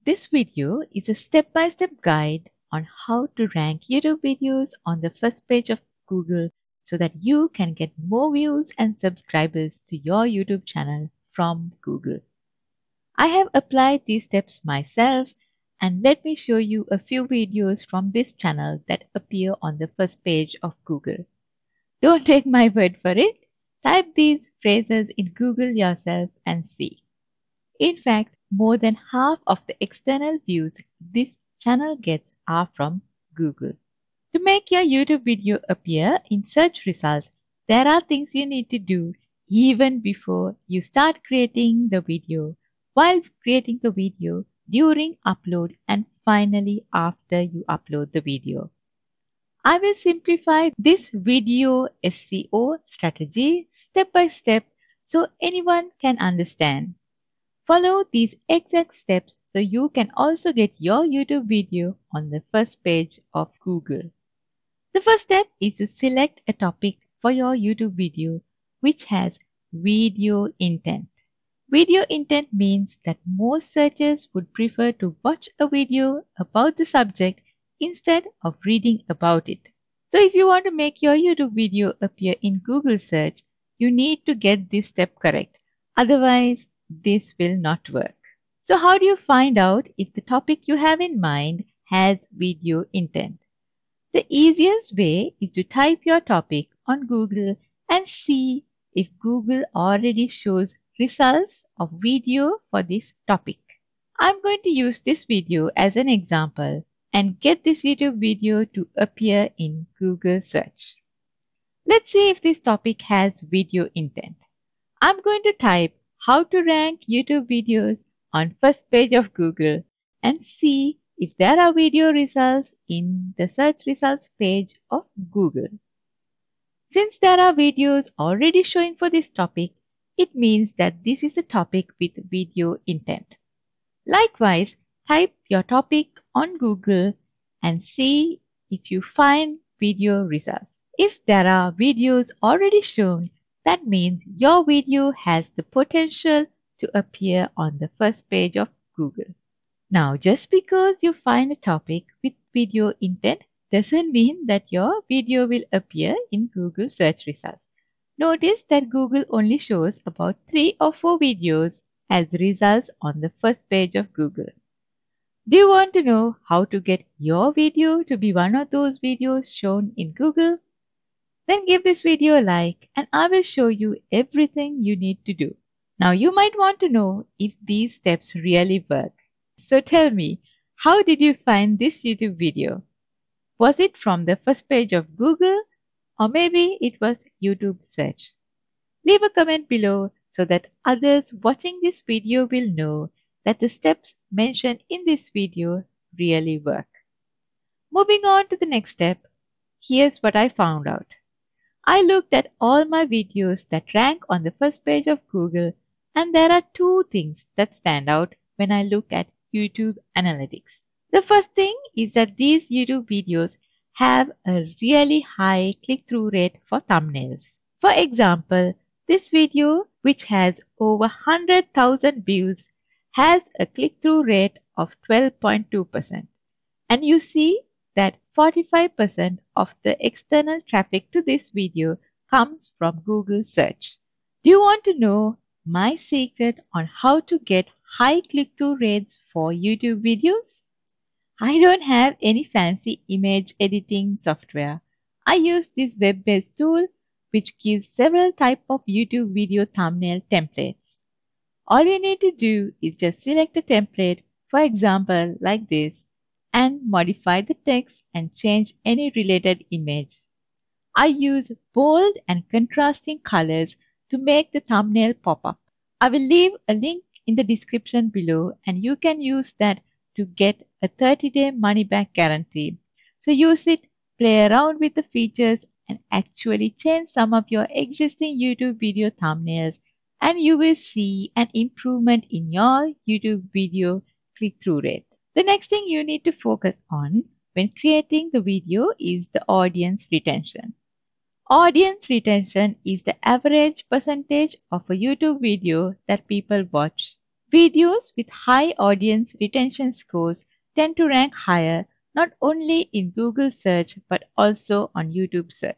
This video is a step-by-step guide on how to rank YouTube videos on the first page of Google so that you can get more views and subscribers to your YouTube channel from Google. I have applied these steps myself, and let me show you a few videos from this channel that appear on the first page of Google. Don't take my word for it. Type these phrases in Google yourself and see. In fact, more than half of the external views this channel gets are from Google. To make your YouTube video appear in search results, there are things you need to do even before you start creating the video, while creating the video, during upload, and finally after you upload the video. I will simplify this video SEO strategy step by step so anyone can understand. Follow these exact steps so you can also get your YouTube video on the first page of Google. The first step is to select a topic for your YouTube video which has video intent. Video intent means that most searchers would prefer to watch a video about the subject instead of reading about it. So if you want to make your YouTube video appear in Google search, you need to get this step correct. Otherwise, this will not work. So how do you find out if the topic you have in mind has video intent? The easiest way is to type your topic on Google and see if Google already shows results of video for this topic. I'm going to use this video as an example and get this YouTube video to appear in Google search. Let's see if this topic has video intent. I'm going to type how to rank YouTube videos on first page of Google and see if there are video results in the search results page of Google. Since there are videos already showing for this topic, it means that this is a topic with video intent. Likewise, type your topic on Google and see if you find video results. If there are videos already shown, that means your video has the potential to appear on the first page of Google. Now, just because you find a topic with video intent doesn't mean that your video will appear in Google search results. Notice that Google only shows about 3 or 4 videos as results on the first page of Google. Do you want to know how to get your video to be one of those videos shown in Google? Then give this video a like and I will show you everything you need to do. Now you might want to know if these steps really work. So tell me, how did you find this YouTube video? Was it from the first page of Google or maybe it was YouTube search? Leave a comment below so that others watching this video will know that the steps mentioned in this video really work. Moving on to the next step, here's what I found out. I looked at all my videos that rank on the first page of Google, and there are 2 things that stand out when I look at YouTube analytics. The first thing is that these YouTube videos have a really high click-through rate for thumbnails. For example, this video, which has over 100,000 views, has a click-through rate of 12.2%. And you see that 45% of the external traffic to this video comes from Google search. Do you want to know my secret on how to get high click-through rates for YouTube videos? I don't have any fancy image editing software. I use this web-based tool which gives several types of YouTube video thumbnail templates. All you need to do is just select a template, for example like this, and modify the text and change any related image. I use bold and contrasting colors to make the thumbnail pop up. I will leave a link in the description below and you can use that to get a 30-day money-back guarantee. So use it, play around with the features and actually change some of your existing YouTube video thumbnails and you will see an improvement in your YouTube video click-through rate. The next thing you need to focus on when creating the video is the audience retention. Audience retention is the average percentage of a YouTube video that people watch Videos with high audience retention scores tend to rank higher not only in Google search but also on YouTube search.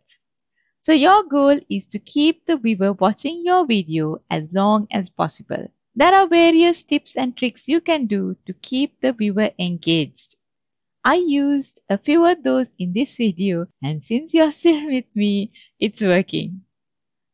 So your goal is to keep the viewer watching your video as long as possible. There are various tips and tricks you can do to keep the viewer engaged. I used a few of those in this video, and since you're still with me, it's working.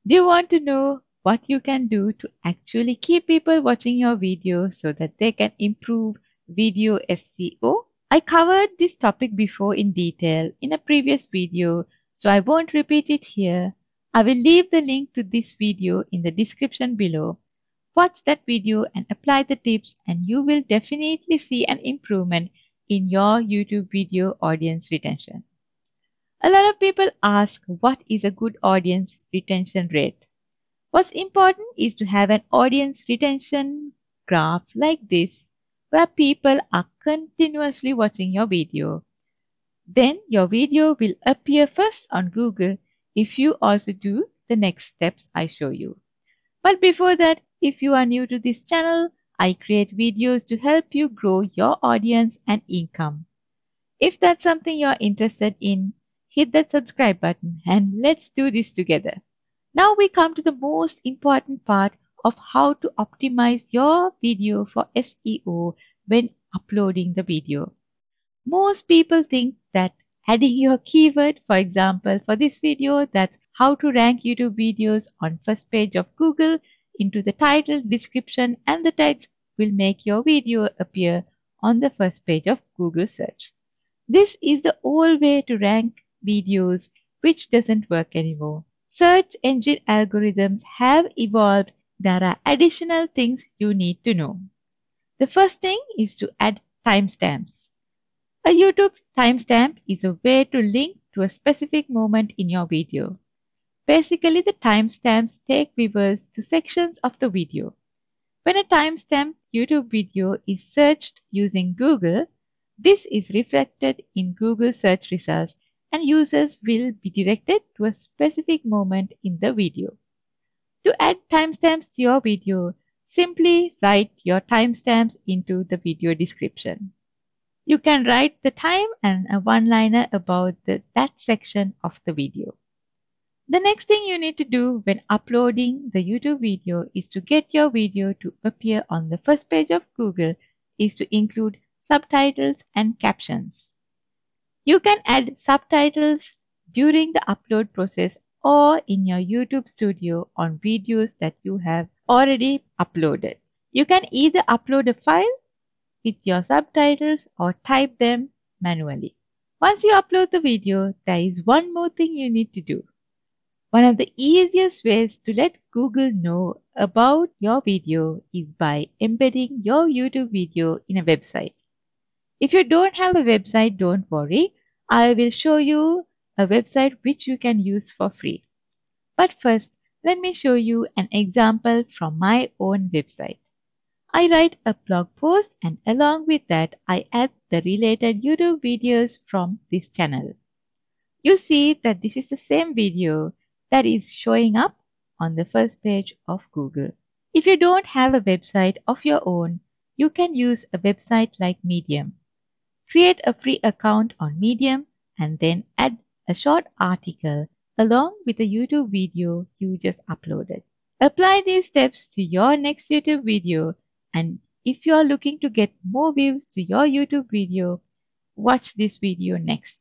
Do you want to know what you can do to actually keep people watching your video so that they can improve video SEO? I covered this topic before in detail in a previous video, so I won't repeat it here. I will leave the link to this video in the description below. Watch that video and apply the tips, and you will definitely see an improvement in your YouTube video audience retention. A lot of people ask what is a good audience retention rate. What's important is to have an audience retention graph like this where people are continuously watching your video. Then your video will appear first on Google if you also do the next steps I show you. But before that, if you are new to this channel, I create videos to help you grow your audience and income. If that's something you're interested in, hit that subscribe button and let's do this together. Now we come to the most important part of how to optimize your video for SEO when uploading the video. Most people think that adding your keyword, for example, for this video, that's how to rank YouTube videos on first page of Google, into the title, description and the text will make your video appear on the first page of Google search. This is the old way to rank videos, which doesn't work anymore. Search engine algorithms have evolved. There are additional things you need to know. The first thing is to add timestamps. A YouTube timestamp is a way to link to a specific moment in your video. Basically, the timestamps take viewers to sections of the video. When a timestamped YouTube video is searched using Google, this is reflected in Google search results and users will be directed to a specific moment in the video. To add timestamps to your video, simply write your timestamps into the video description. You can write the time and a one-liner about that section of the video. The next thing you need to do when uploading the YouTube video is to get your video to appear on the first page of Google is to include subtitles and captions. You can add subtitles during the upload process or in your YouTube studio on videos that you have already uploaded. You can either upload a file with your subtitles or type them manually. Once you upload the video, there is one more thing you need to do. One of the easiest ways to let Google know about your video is by embedding your YouTube video in a website. If you don't have a website, don't worry. I will show you a website which you can use for free. But first, let me show you an example from my own website. I write a blog post and along with that, I add the related YouTube videos from this channel. You see that this is the same video that is showing up on the first page of Google. If you don't have a website of your own, you can use a website like Medium. Create a free account on Medium and then add a short article along with the YouTube video you just uploaded. Apply these steps to your next YouTube video, and if you are looking to get more views to your YouTube video, watch this video next.